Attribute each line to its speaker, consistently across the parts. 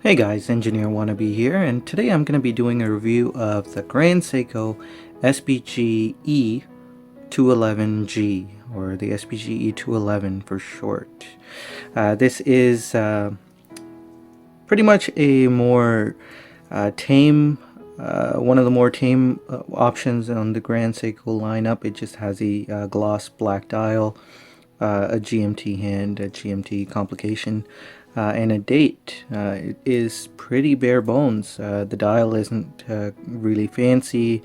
Speaker 1: Hey guys, Engineer Wannabe here, and today I'm going to be doing a review of the Grand Seiko SBGE211G, or the SBGE211 for short. This is pretty much a more tame, one of the more tame options on the Grand Seiko lineup. It just has a gloss black dial, a GMT hand, a GMT complication, and a date. It is pretty bare bones. The dial isn't really fancy.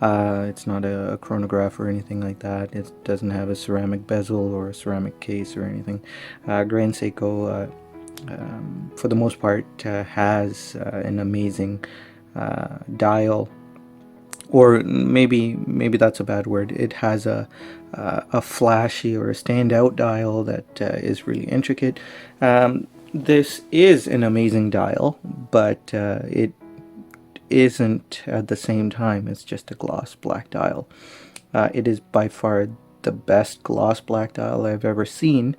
Speaker 1: It's not a chronograph or anything like that. It doesn't have a ceramic bezel or a ceramic case or anything. Grand Seiko, for the most part, has an amazing dial, or maybe that's a bad word. It has a flashy or a standout dial that is really intricate. This is an amazing dial, but it isn't at the same time. It's just a gloss black dial. It is by far the best gloss black dial I've ever seen.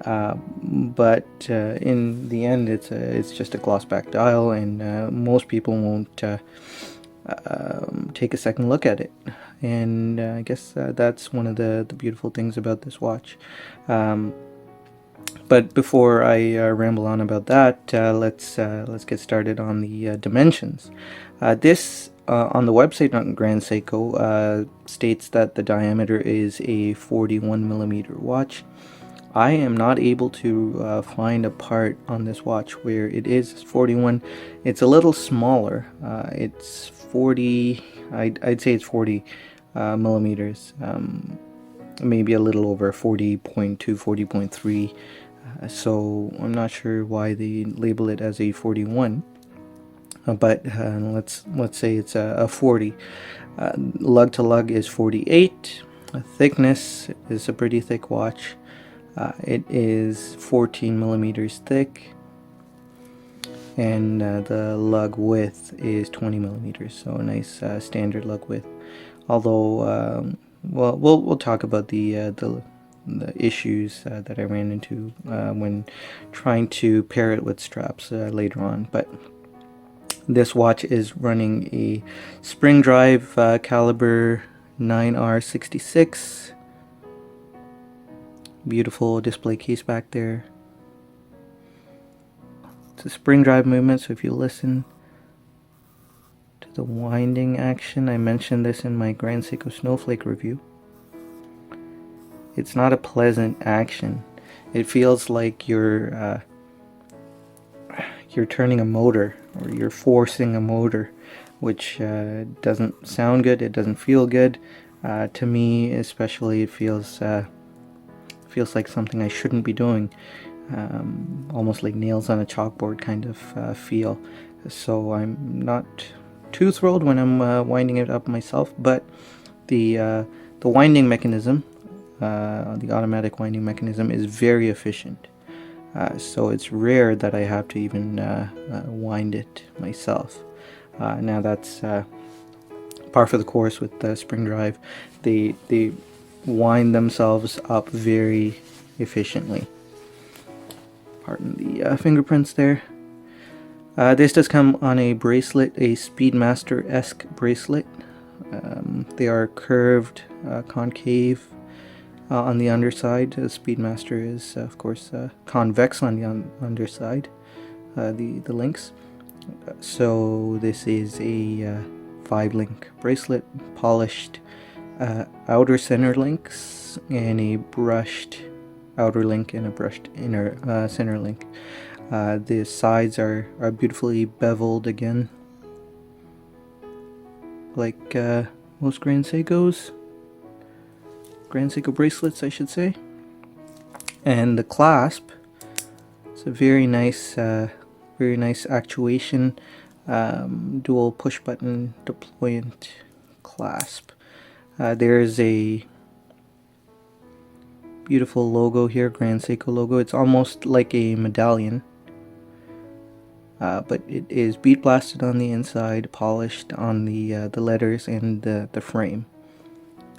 Speaker 1: But in the end, it's just a gloss black dial, and most people won't take a second look at it. And I guess that's one of the beautiful things about this watch. But before I ramble on about that, let's get started on the dimensions. This on the website on Grand Seiko states that the diameter is a 41 millimeter watch. I am not able to find a part on this watch where it is 41. It's a little smaller. It's 40. I'd say it's 40 millimeters. Maybe a little over 40.2, 40.3. So I'm not sure why they label it as a 41. But let's say it's a 40. Lug to lug is 48. Thickness is a pretty thick watch. It is 14 millimeters thick, and the lug width is 20 millimeters, so a nice standard lug width. Although, well, we'll talk about the issues that I ran into when trying to pair it with straps later on. But this watch is running a spring drive caliber 9R66. Beautiful display case back there. It's a spring drive movement, so if you listen to the winding action, I mentioned this in my Grand Seiko Snowflake review. It's not a pleasant action. It feels like you're turning a motor, or you're forcing a motor, which doesn't sound good. It doesn't feel good. To me, especially, it feels like something I shouldn't be doing. Almost like nails on a chalkboard kind of feel. So I'm not too thrilled when I'm winding it up myself, but the winding mechanism, the automatic winding mechanism, is very efficient. So it's rare that I have to even wind it myself. Now that's par for the course with the spring drive. They wind themselves up very efficiently. Pardon the fingerprints there. This does come on a bracelet, a Speedmaster-esque bracelet. They are curved, concave on the underside. The Speedmaster is, of course, convex on the underside, the links. So this is a 5-link bracelet, polished outer center links, and a brushed outer link and a brushed inner center link. The sides are beautifully beveled again, like most Grand Seiko bracelets, I should say. And the clasp, it's a very nice actuation, dual push button deployant clasp. There's a beautiful logo here, Grand Seiko logo. It's almost like a medallion, but it is bead blasted on the inside, polished on the letters and the frame.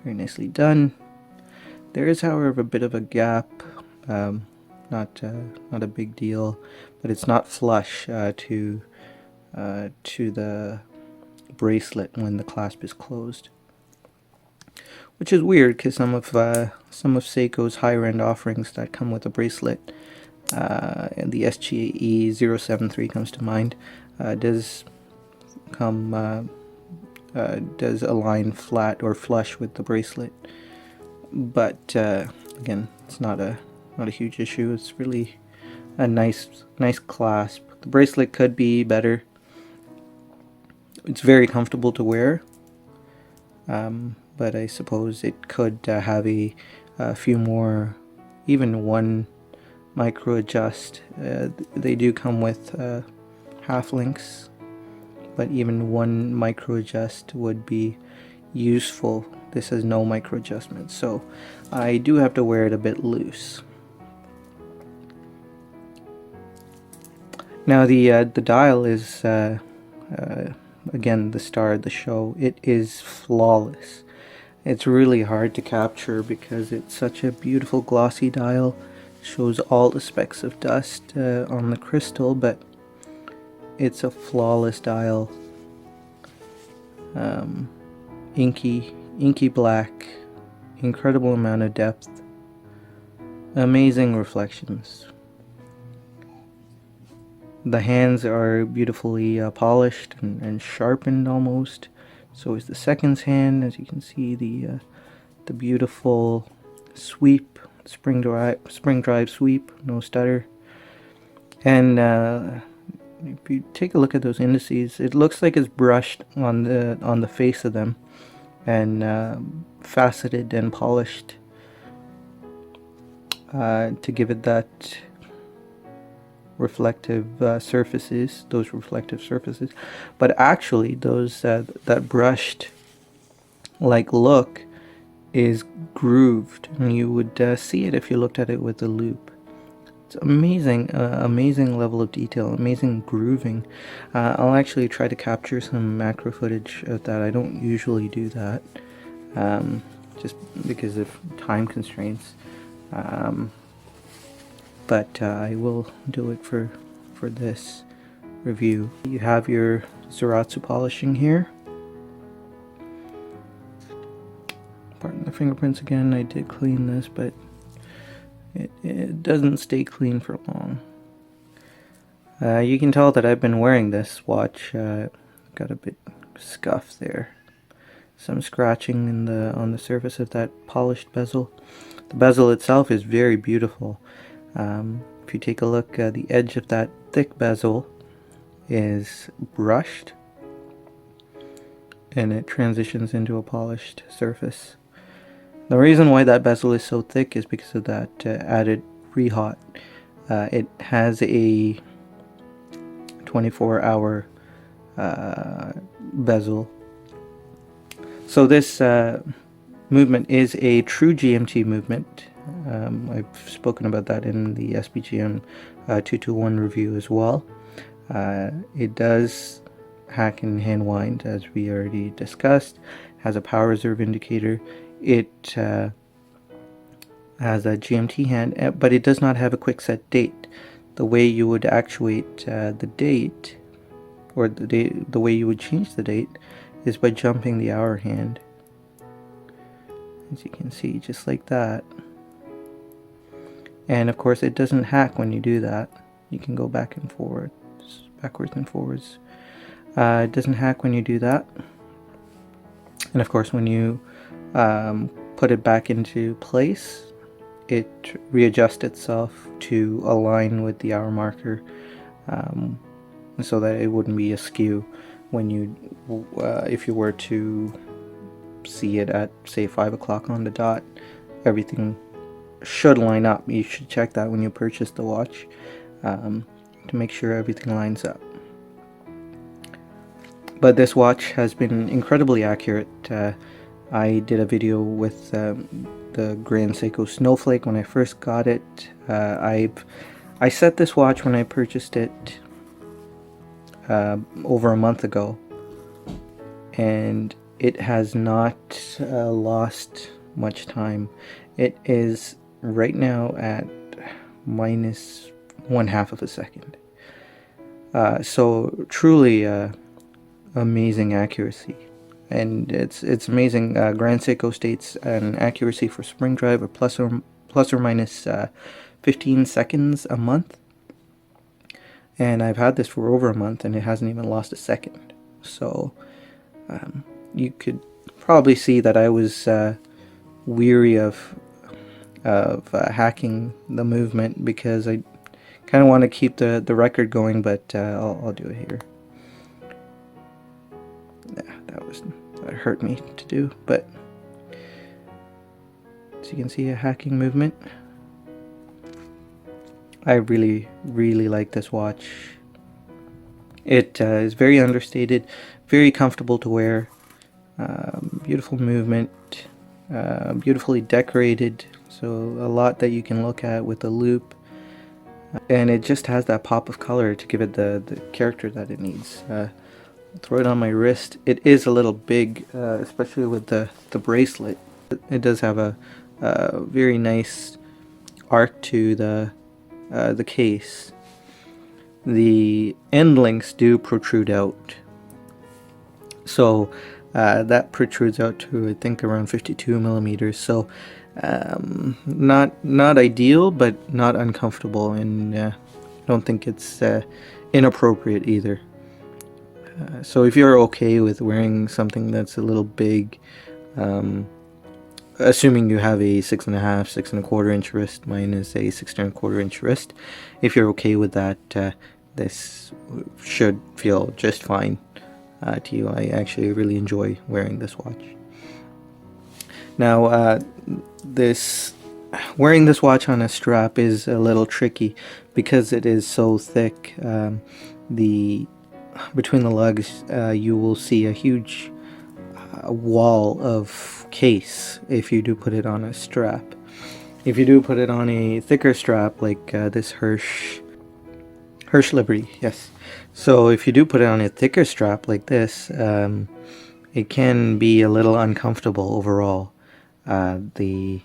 Speaker 1: Very nicely done. There is, however, a bit of a gap not a big deal, but it's not flush to the bracelet when the clasp is closed, which is weird because some of Seiko's higher end offerings that come with a bracelet, and the SBGE211 comes to mind, does align flat or flush with the bracelet, but again, it's not a huge issue. It's really a nice clasp. The bracelet could be better. It's very comfortable to wear, but I suppose it could have a few more, even one micro adjust. They do come with half links, but even one micro adjust would be useful. This has no micro adjustment, so I do have to wear it a bit loose. Now the dial is again the star of the show. It is flawless. It's really hard to capture because it's such a beautiful glossy dial. It shows all the specks of dust on the crystal, but it's a flawless dial. Inky black, incredible amount of depth, amazing reflections. The hands are beautifully polished and sharpened almost. So is the seconds hand. As you can see, the beautiful sweep, spring drive sweep, no stutter. And if you take a look at those indices, it looks like it's brushed on the face of them and faceted and polished to give it that reflective surfaces, but actually those that brushed like look is grooved, and you would see it if you looked at it with a loop. It's amazing, amazing level of detail, amazing grooving. I'll actually try to capture some macro footage of that. I don't usually do that, just because of time constraints. But I will do it for this review. You have your Zaratsu polishing here. Pardon the fingerprints again. I did clean this, but it doesn't stay clean for long. You can tell that I've been wearing this watch. Got a bit scuff there. Some scratching on the surface of that polished bezel. The bezel itself is very beautiful. If you take a look, the edge of that thick bezel is brushed and it transitions into a polished surface. The reason why that bezel is so thick is because of that added re-hot. It has a 24-hour bezel. So this movement is a true GMT movement. I've spoken about that in the SBGE211 review as well. It does hack and hand wind, as we already discussed. Has a power reserve indicator. It has a GMT hand, but it does not have a quick set date. The way you would actuate the date, or the way you would change the date, is by jumping the hour hand. As you can see, just like that. And of course it doesn't hack when you do that. You can go backwards and forwards. It doesn't hack when you do that. And of course when you put it back into place, it readjusts itself to align with the hour marker, so that it wouldn't be askew when you, if you were to see it at say 5 o'clock on the dot. Everything should line up. You should check that when you purchase the watch, to make sure everything lines up. But this watch has been incredibly accurate. I did a video with the Grand Seiko Snowflake when I first got it. I set this watch when I purchased it over a month ago, and it has not lost much time. It is right now at minus 1/2 of a second. So truly amazing accuracy. And it's amazing. Grand Seiko states an accuracy for spring drive of plus or minus 15 seconds a month. And I've had this for over a month and it hasn't even lost a second. So you could probably see that I was weary of hacking the movement, because I kind of want to keep the record going, but I'll do it here. Yeah, that hurt me to do, but so you can see a hacking movement. I really like this watch. It is very understated, very comfortable to wear, beautiful movement, beautifully decorated, so a lot that you can look at with the loop, and it just has that pop of color to give it the character that it needs. Throw it on my wrist. It is a little big, especially with the bracelet. It does have a very nice arc to the case. The end links do protrude out, so that protrudes out to, I think, around 52 millimeters. So not ideal, but not uncomfortable, and I don't think it's inappropriate either. So if you're okay with wearing something that's a little big, assuming you have a 6.5, 6.25 inch wrist minus a 6.25 inch wrist, if you're okay with that, this should feel just fine to you. I actually really enjoy wearing this watch. Now, wearing this watch on a strap is a little tricky because it is so thick. Between the lugs, you will see a huge wall of case if you do put it on a strap. If you do put it on a thicker strap, like this Hirsch Liberty, yes. So if you do put it on a thicker strap like this, it can be a little uncomfortable overall. The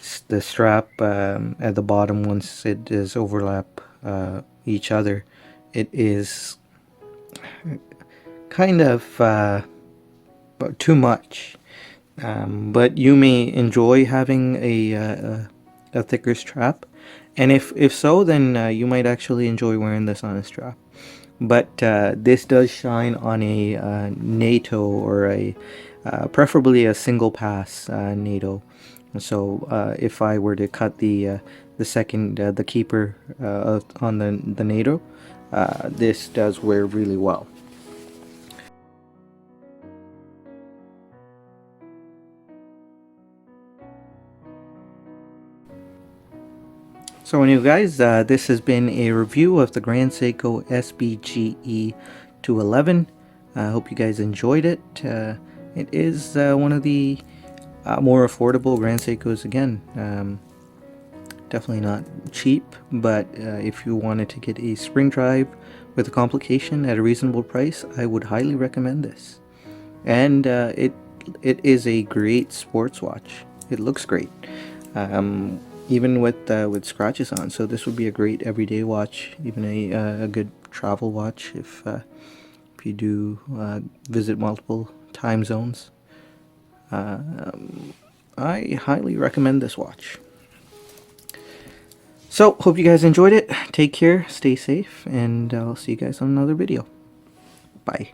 Speaker 1: strap at the bottom, once it does overlap each other, it is kind of too much. But you may enjoy having a thicker strap, and if so, then you might actually enjoy wearing this on a strap. But this does shine on a NATO, or preferably a single pass NATO. So if I were to cut the second, the keeper on the NATO, this does wear really well. So anyway guys, this has been a review of the Grand Seiko SBGE211. I hope you guys enjoyed it. It is one of the more affordable Grand Seikos again. Definitely not cheap, but if you wanted to get a spring drive with a complication at a reasonable price, I would highly recommend this. And it is a great sports watch. It looks great. Even with scratches on, so this would be a great everyday watch, even a good travel watch if you do visit multiple time zones. I highly recommend this watch. So hope you guys enjoyed it. Take care, stay safe, and I'll see you guys on another video. Bye.